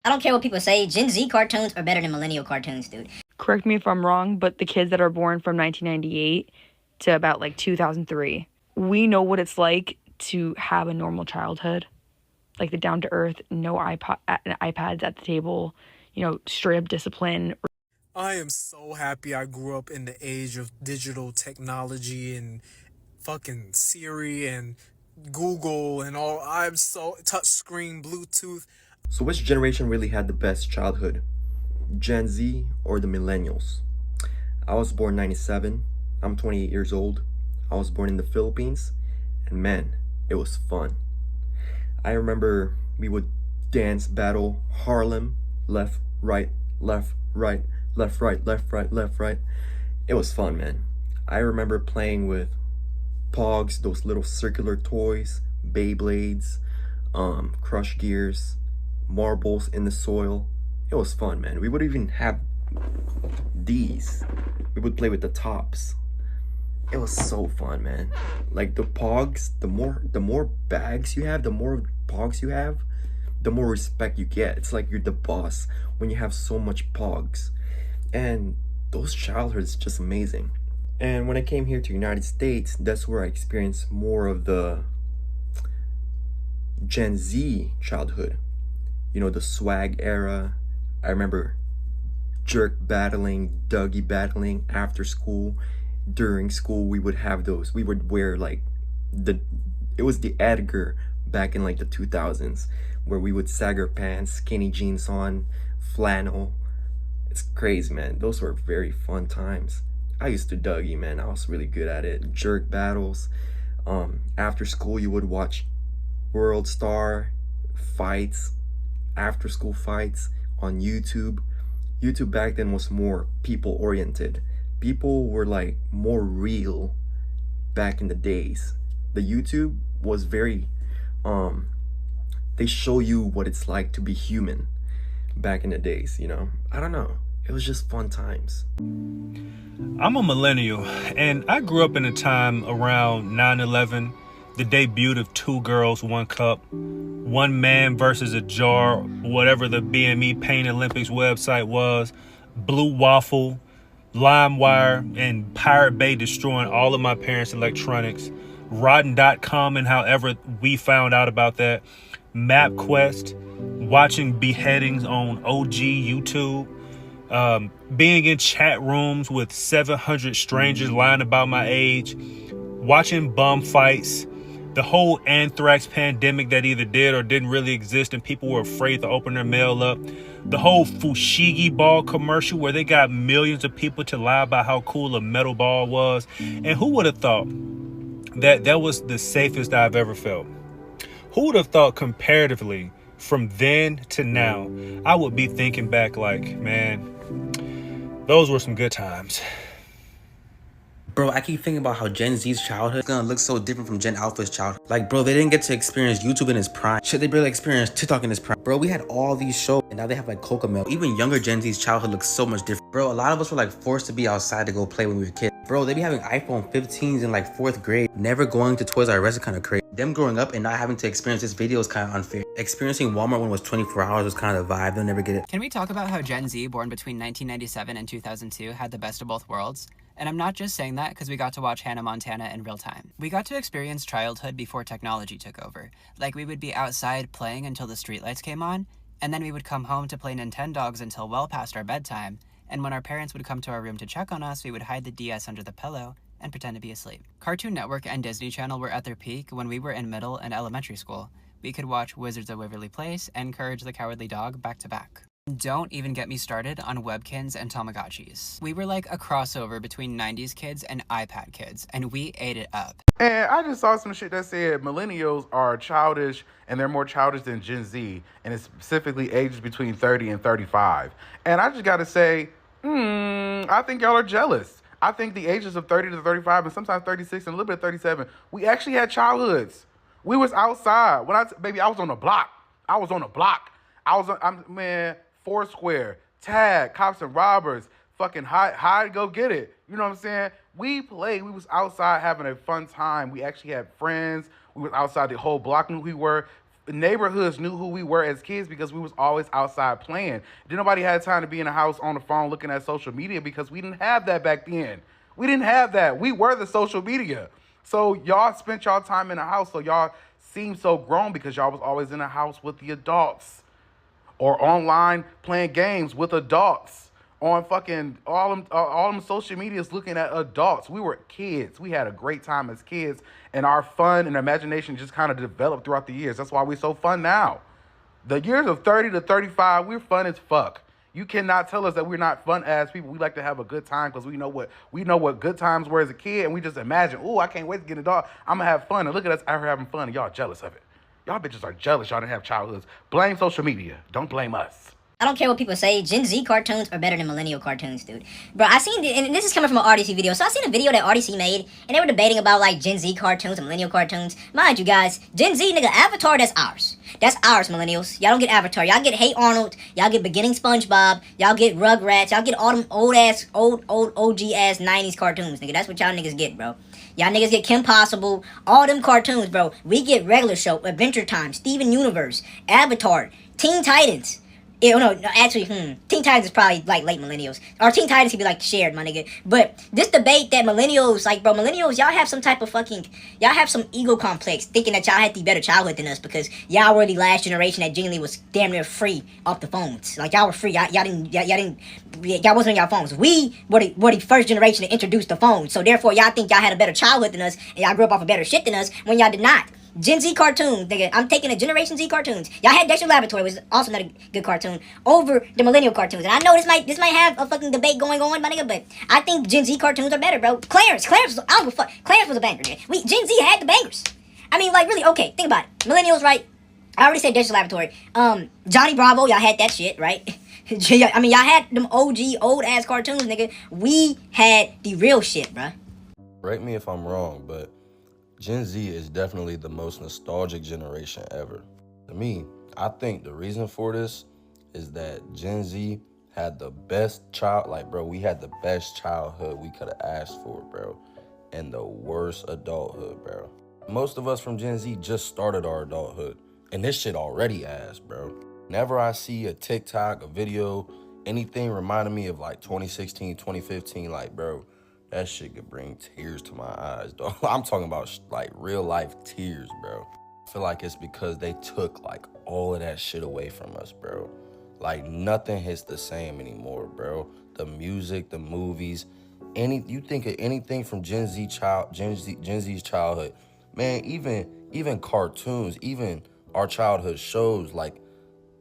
I don't care what people say. Gen Z cartoons are better than millennial cartoons, dude. Correct me if I'm wrong, but the kids that are born from 1998 to about like 2003, we know what it's like to have a normal childhood, like the down to earth, no iPads at the table, straight up discipline. I am so happy I grew up in the age of digital technology and fucking Siri and Google and all. I'm so touchscreen, Bluetooth. So which generation really had the best childhood? Gen Z or the millennials? I was born 97. I'm 28 years old. I was born in the Philippines, and man, it was fun. I remember we would dance battle Harlem, left, right, left, right, left, right, left, right, left, right. It was fun, man. I remember playing with Pogs, those little circular toys, Beyblades, crush gears, marbles in the soil. It was fun, man. We would even have these. We would play with the tops. It was so fun, man. Like the Pogs, the more bags you have, the more Pogs you have, the more respect you get. It's like you're the boss when you have so much Pogs. And those childhoods just amazing. And when I came here to United States, that's where I experienced more of the Gen Z childhood. The swag era. I remember jerk battling, Dougie battling after school. During school, we would have those. We would wear like it was the Edgar back in like the 2000s, where we would sag our pants, skinny jeans on, flannel. It's crazy, man. Those were very fun times. I used to Dougie, man. I was really good at it. Jerk battles. After school, you would watch World Star fights, after school fights on YouTube. YouTube back then was more people oriented. People were like more real back in the days. The YouTube was very they show you what it's like to be human back in the days, I don't know. It was just fun times. I'm a millennial, and I grew up in a time around 9/11, the debut of Two Girls, One Cup, One Man versus a Jar, whatever the BME Pain Olympics website was, Blue Waffle, LimeWire, and Pirate Bay destroying all of my parents' electronics, Rotten.com and however we found out about that, MapQuest, watching beheadings on OG YouTube, being in chat rooms with 700 strangers lying about my age, watching bum fights, the whole anthrax pandemic that either did or didn't really exist and people were afraid to open their mail up, the whole Fushigi ball commercial where they got millions of people to lie about how cool a metal ball was. And who would have thought that that was the safest I've ever felt? Who would have thought comparatively from then to now, I would be thinking back like, man, those were some good times. Bro, I keep thinking about how Gen Z's childhood is gonna look so different from Gen Alpha's childhood. Like, bro, they didn't get to experience YouTube in its prime. Shit, they barely experienced TikTok in its prime. Bro, we had all these shows, and now they have like Cocomelon. Even younger Gen Z's childhood looks so much different. Bro, a lot of us were like forced to be outside to go play when we were kids. Bro, they be having iPhone 15s in like 4th grade. Never going to Toys R Us is kind of crazy. Them growing up and not having to experience this video is kind of unfair. Experiencing Walmart when it was 24 hours was kind of the vibe. They'll never get it. Can we talk about how Gen Z, born between 1997 and 2002, had the best of both worlds? And I'm not just saying that because we got to watch Hannah Montana in real time. We got to experience childhood before technology took over. Like, we would be outside playing until the streetlights came on, and then we would come home to play Nintendogs until well past our bedtime, and when our parents would come to our room to check on us, we would hide the DS under the pillow and pretend to be asleep. Cartoon Network and Disney Channel were at their peak when we were in middle and elementary school. We could watch Wizards of Waverly Place and Courage the Cowardly Dog back to back. Don't even get me started on Webkins and Tamagotchis. We were like a crossover between 90s kids and iPad kids, and we ate it up. And I just saw some shit that said millennials are childish and they're more childish than Gen Z, and it's specifically ages between 30 and 35. And I just gotta say, I think y'all are jealous. I think the ages of 30 to 35 and sometimes 36 and a little bit of 37, we actually had childhoods. We was outside. Baby, I was on the block. I was on, man, Foursquare, Tag, Cops and Robbers, fucking hide, go get it. You know what I'm saying? We played. We was outside having a fun time. We actually had friends. We was outside. The whole block knew who we were. neighborhoods knew who we were as kids because we was always outside playing. Didn't nobody had time to be in the house on the phone looking at social media because we didn't have that back then. We didn't have that. We were the social media. So y'all spent y'all time in the house, so y'all seemed so grown because y'all was always in the house with the adults or online playing games with adults on fucking all them social medias looking at adults. We were kids. We had a great time as kids, and our fun and imagination just kind of developed throughout the years. That's why we're so fun now. The years of 30 to 35, we're fun as fuck. You cannot tell us that we're not fun ass people. We like to have a good time because we know what good times were as a kid, and we just imagine, oh, I can't wait to get a dog. I'm gonna have fun, and look at us out here having fun, and y'all jealous of it. Y'all bitches are jealous. Y'all didn't have childhoods. Blame social media. Don't blame us. I don't care what people say. Gen Z cartoons are better than millennial cartoons, dude. Bro, I seen, and this is coming from an RDC video. So I seen a video that RDC made, and they were debating about like Gen Z cartoons and millennial cartoons. Mind you guys, Gen Z, nigga, Avatar, that's ours. That's ours, millennials. Y'all don't get Avatar. Y'all get Hey Arnold. Y'all get Beginning SpongeBob. Y'all get Rugrats. Y'all get all them old OG ass 90s cartoons, nigga. That's what y'all niggas get, bro. Y'all niggas get Kim Possible, all them cartoons, bro. We get regular show, Adventure Time, Steven Universe, Avatar, Teen Titans. Yeah, no, actually, Teen Titans is probably like late millennials. Or Teen Titans could be like shared, my nigga. But this debate that millennials, like, bro, millennials, y'all have some type of y'all have some ego complex thinking that y'all had the better childhood than us because y'all were the last generation that genuinely was damn near free off the phones. Like, y'all were free. Y'all wasn't on y'all phones. We were the first generation to introduce the phone. So therefore, y'all think y'all had a better childhood than us and y'all grew up off of better shit than us when y'all did not. Gen Z cartoons, nigga. I'm taking a Generation Z cartoons. Y'all had Dexter Laboratory, which is also not a good cartoon, over the millennial cartoons. And I know this might have a fucking debate going on, my nigga, but I think Gen Z cartoons are better, bro. Clarence, I don't give a fuck. Clarence was a banger, nigga. Gen Z had the bangers. I mean, like, really, okay, think about it. Millennials, right? I already said Dexter Laboratory. Johnny Bravo, y'all had that shit, right? I mean, y'all had them OG, old-ass cartoons, nigga. We had the real shit, bruh. Correct me if I'm wrong, but Gen Z is definitely the most nostalgic generation ever. To me, I think the reason for this is that Gen Z had the best we had the best childhood we could have asked for, bro, and the worst adulthood, bro. Most of us from Gen Z just started our adulthood, and this shit already ass, bro. Whenever I see a TikTok, a video, anything reminding me of like 2016, 2015, like, bro, that shit could bring tears to my eyes, dog. I'm talking about like real life tears, bro. I feel like it's because they took like all of that shit away from us, bro. Like nothing hits the same anymore, bro. The music, the movies, you think of anything from Gen Z's childhood, man. Even cartoons, even our childhood shows, like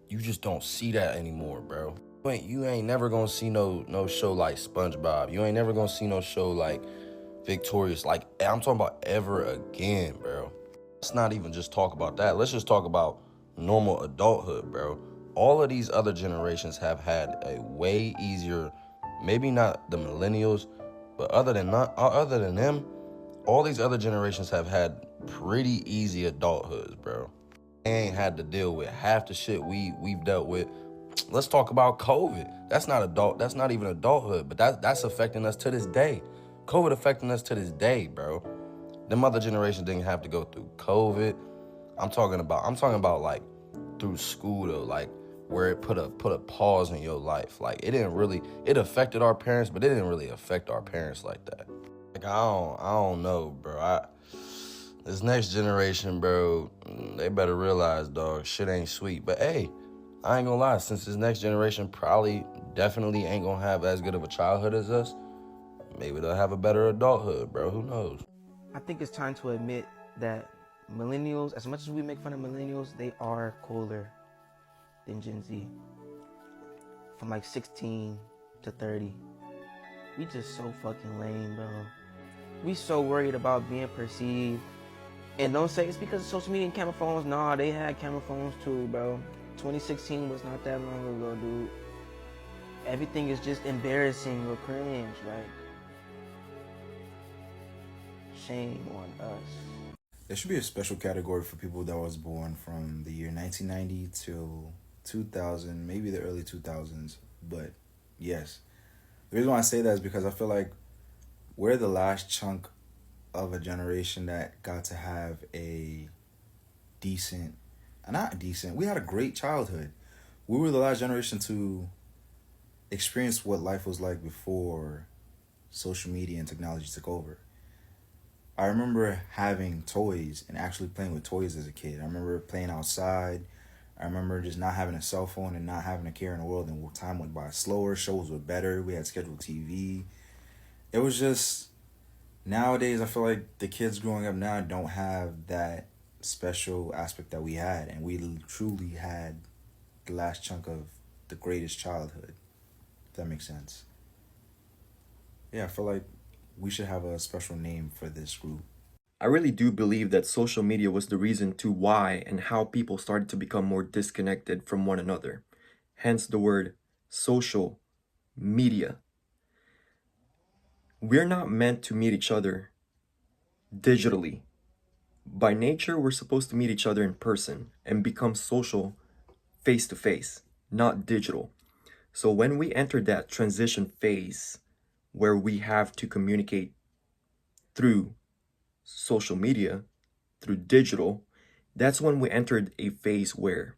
you just don't see that anymore, bro. You ain't never gonna see no show like SpongeBob. You ain't never gonna see no show like Victorious. Like, I'm talking about ever again, bro. Let's not even just talk about that. Let's just talk about normal adulthood, bro. All of these other generations have had a way easier, maybe not the millennials, but other than them, all these other generations have had pretty easy adulthoods, bro. They ain't had to deal with half the shit we've dealt with. Let's talk about COVID. That's not even adulthood, but that's affecting us to this day. COVID affecting us to this day, bro. Them other generations didn't have to go through COVID. I'm talking about like through school though, like where it put a pause in your life. Like it affected our parents, but it didn't really affect our parents like that. Like I don't know, bro. This next generation, bro, they better realize, dog, shit ain't sweet. But hey, I ain't gonna lie, since this next generation definitely ain't gonna have as good of a childhood as us, maybe they'll have a better adulthood, bro. Who knows? I think it's time to admit that millennials, as much as we make fun of millennials, they are cooler than Gen Z. From like 16 to 30. We just so fucking lame, bro. We so worried about being perceived. And don't say it's because of social media and camera phones. Nah, they had camera phones too, bro. 2016 was not that long ago, dude. Everything is just embarrassing or cringe, like. Shame on us. There should be a special category for people that was born from the year 1990 till 2000, maybe the early 2000s. But yes, the reason why I say that is because I feel like we're the last chunk of a generation that got to have a decent not decent. We had a great childhood. We were the last generation to experience what life was like before social media and technology took over. I remember having toys and actually playing with toys as a kid. I remember playing outside. I remember just not having a cell phone and not having a care in the world, and time went by slower. Shows were better. We had scheduled TV. It was just, nowadays I feel like the kids growing up now don't have that special aspect that we had, and we truly had the last chunk of the greatest childhood, if that makes sense. Yeah, I feel like we should have a special name for this group. I really do believe that social media was the reason to why and how people started to become more disconnected from one another. Hence the word social media. We're not meant to meet each other digitally. By nature, we're supposed to meet each other in person and become social face to face, not digital. So when we enter that transition phase where we have to communicate through social media, through digital, that's when we entered a phase where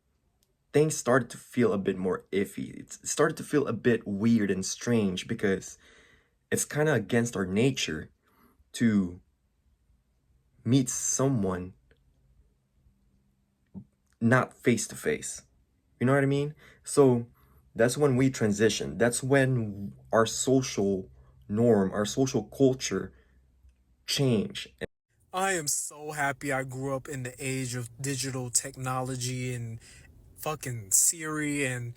things started to feel a bit more iffy. It started to feel a bit weird and strange because it's kind of against our nature to meet someone not face to face. You know what I mean? So that's when we transition. That's when our social norm, our social culture change. I am so happy I grew up in the age of digital technology and fucking Siri and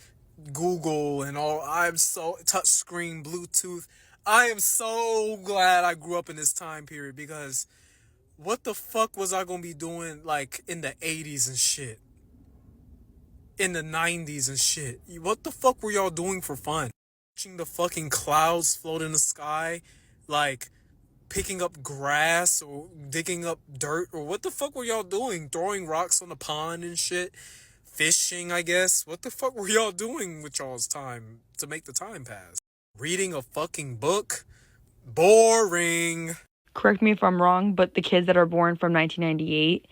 Google and all. I'm so touchscreen, Bluetooth. I am so glad I grew up in this time period, because what the fuck was I gonna be doing like in the 80s and shit? In the 90s and shit. What the fuck were y'all doing for fun? Watching the fucking clouds float in the sky, like picking up grass or digging up dirt, or what the fuck were y'all doing? Throwing rocks on the pond and shit? Fishing, I guess? What the fuck were y'all doing with y'all's time to make the time pass? Reading a fucking book? Boring. Correct me if I'm wrong, but the kids that are born from 1998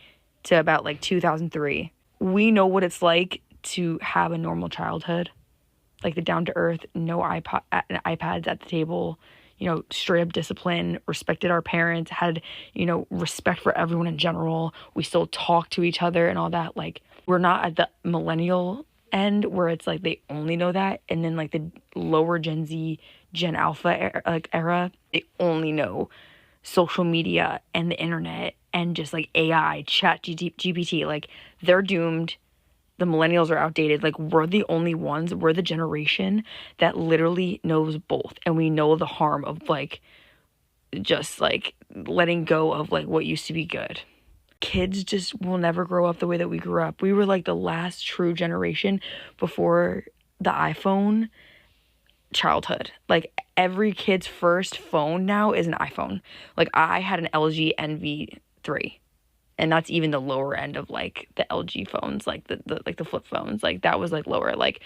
to about like 2003, we know what it's like to have a normal childhood. Like the down to earth, no iPads at the table, straight up discipline, respected our parents, had, respect for everyone in general. We still talk to each other and all that. Like, we're not at the millennial end where it's like they only know that. And then like the lower Gen Z, Gen Alpha era, they only know social media and the internet and just like AI, chat, GPT. Like, they're doomed. The millennials are outdated. Like, we're the only ones, we're the generation that literally knows both. And we know the harm of like, just like letting go of like what used to be good. Kids just will never grow up the way that we grew up. We were like the last true generation before the iPhone childhood. Like, every kid's first phone now is an iPhone. Like, I had an LG NV3. And that's even the lower end of like the LG phones, like the flip phones. Like, that was like lower. Like,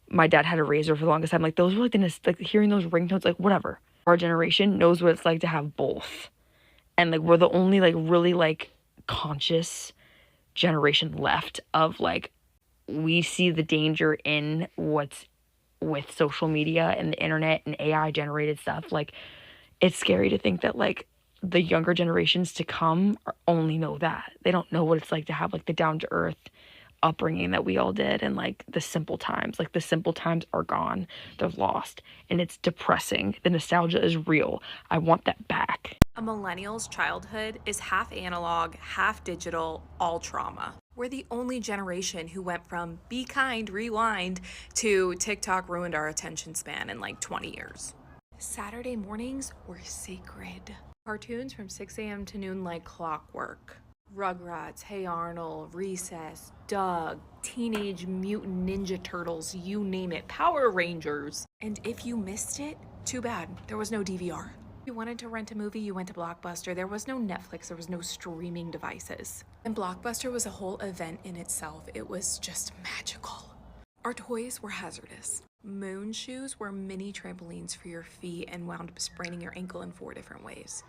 my dad had a Razor for the longest time. Like, those were like hearing those ringtones, like whatever. Our generation knows what it's like to have both. And like, we're the only like really like conscious generation left of like, we see the danger in what's with social media and the internet and AI generated stuff. Like, it's scary to think that like the younger generations to come only know that. They don't know what it's like to have like the down to earth upbringing that we all did, and like the simple times. Like, the simple times are gone. They're lost. And it's depressing. The nostalgia is real. I want that back. A millennial's childhood is half analog, half digital, all trauma. We're the only generation who went from be kind, rewind to TikTok ruined our attention span in like 20 years. Saturday mornings were sacred. Cartoons from 6 a.m. to noon like clockwork. Rugrats, Hey Arnold, Recess, Doug, Teenage Mutant Ninja Turtles, you name it, Power Rangers. And if you missed it, too bad, there was no DVR. If you wanted to rent a movie, you went to Blockbuster. There was no Netflix, there was no streaming devices. And Blockbuster was a whole event in itself. It was just magical. Our toys were hazardous. Moon shoes were mini trampolines for your feet and wound up spraining your ankle in 4 different ways.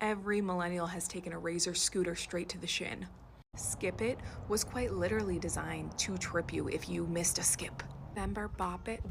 Every millennial has taken a Razor scooter straight to the shin. Skip It was quite literally designed to trip you if you missed a skip. Remember bop it,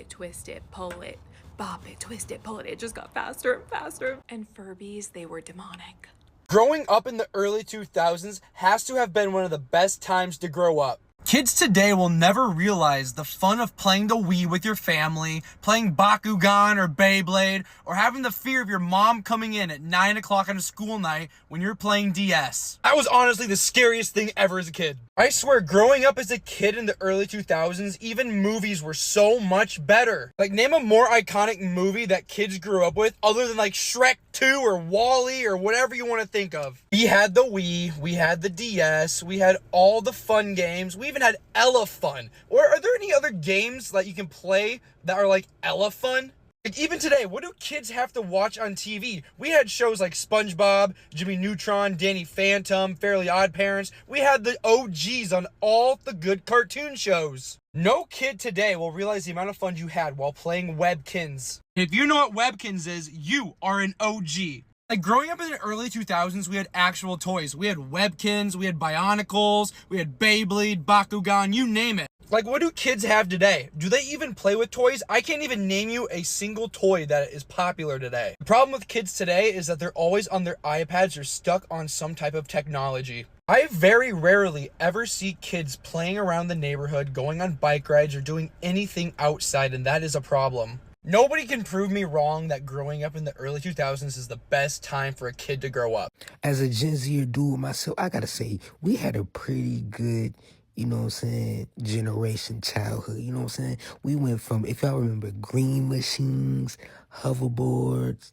twist it, pull it, bop it, twist it, pull it. It just got faster and faster. And Furbies, they were demonic. Growing up in the early 2000s has to have been one of the best times to grow up. Kids today will never realize the fun of playing the Wii with your family, playing Bakugan or Beyblade, or having the fear of your mom coming in at 9 o'clock on a school night when you're playing DS. That was honestly the scariest thing ever as a kid. I swear, growing up as a kid in the early 2000s, even movies were so much better. Like, name a more iconic movie that kids grew up with other than like Shrek 2 or WALL-E or whatever you want to think of. We had the Wii, we had the DS, we had all the fun games, we even had Ella Fun. Or are there any other games that you can play that are like Ella Fun? Like, even today, what do kids have to watch on TV? We had shows like SpongeBob, Jimmy Neutron, Danny Phantom, Fairly Odd Parents. We had the OGs on all the good cartoon shows. No kid today will realize the amount of fun you had while playing Webkins. If you know what Webkins is, you are an OG. Like, growing up in the early 2000s, we had actual toys. We had Webkins, we had Bionicles, we had Beyblade, Bakugan, you name it. Like, what do kids have today? Do they even play with toys? I can't even name you a single toy that is popular today. The problem with kids today is that they're always on their iPads or stuck on some type of technology. I very rarely ever see kids playing around the neighborhood, going on bike rides, or doing anything outside, and that is a problem. Nobody can prove me wrong that growing up in the early 2000s is the best time for a kid to grow up. As a Gen Zer dude myself, I gotta say, we had a pretty good, you know what I'm saying, generation childhood, you know what I'm saying? We went from, if y'all remember, green machines, hoverboards,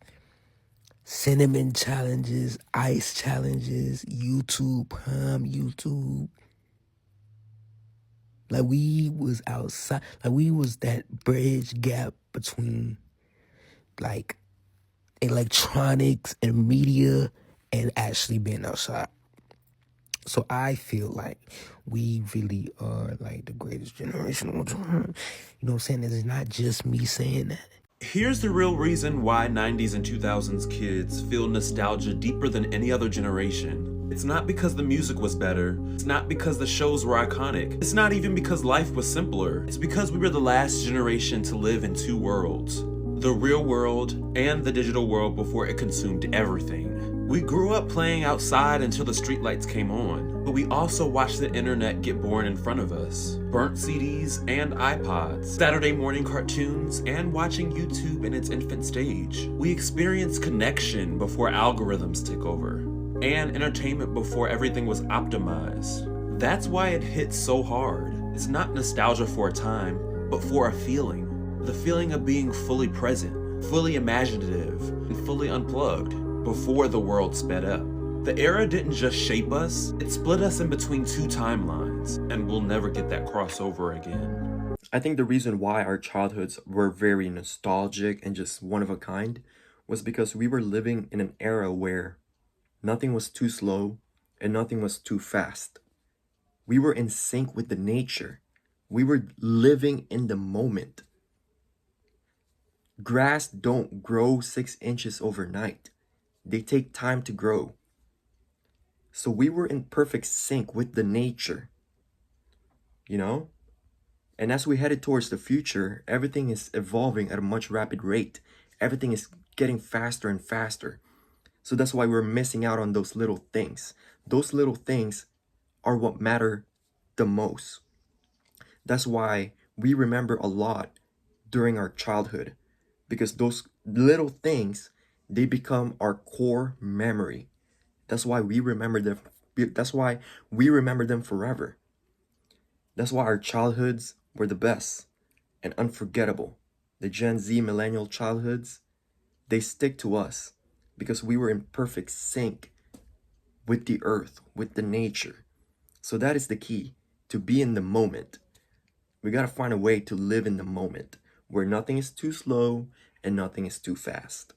cinnamon challenges, ice challenges, YouTube, prime YouTube. Like, we was outside, like, we was that bridge gap between, like, electronics and media and actually being outside. So I feel like we really are, like, the greatest generation of all time. You know what I'm saying? It's not just me saying that. Here's the real reason why 90s and 2000s kids feel nostalgia deeper than any other generation. It's not because the music was better. It's not because the shows were iconic. It's not even because life was simpler. It's because we were the last generation to live in two worlds. The real world and the digital world before it consumed everything. We grew up playing outside until the streetlights came on, but we also watched the internet get born in front of us. Burnt CDs and iPods, Saturday morning cartoons, and watching YouTube in its infant stage. We experienced connection before algorithms took over, and entertainment before everything was optimized. That's why it hits so hard. It's not nostalgia for a time, but for a feeling. The feeling of being fully present, fully imaginative, and fully unplugged before the world sped up. The era didn't just shape us, it split us in between two timelines, and we'll never get that crossover again. I think the reason why our childhoods were very nostalgic and just one of a kind was because we were living in an era where nothing was too slow and nothing was too fast. We were in sync with the nature. We were living in the moment. Grass don't grow 6 inches overnight. They take time to grow. So we were in perfect sync with the nature, you know? And as we headed towards the future, everything is evolving at a much rapid rate. Everything is getting faster and faster. So that's why we're missing out on those little things. Those little things are what matter the most. That's why we remember a lot during our childhood, because those little things, they become our core memory. That's why we remember them. That's why we remember them forever. That's why our childhoods were the best and unforgettable. The Gen Z millennial childhoods, they stick to us because we were in perfect sync with the earth, with the nature. So that is the key, to be in the moment. We gotta find a way to live in the moment where nothing is too slow and nothing is too fast.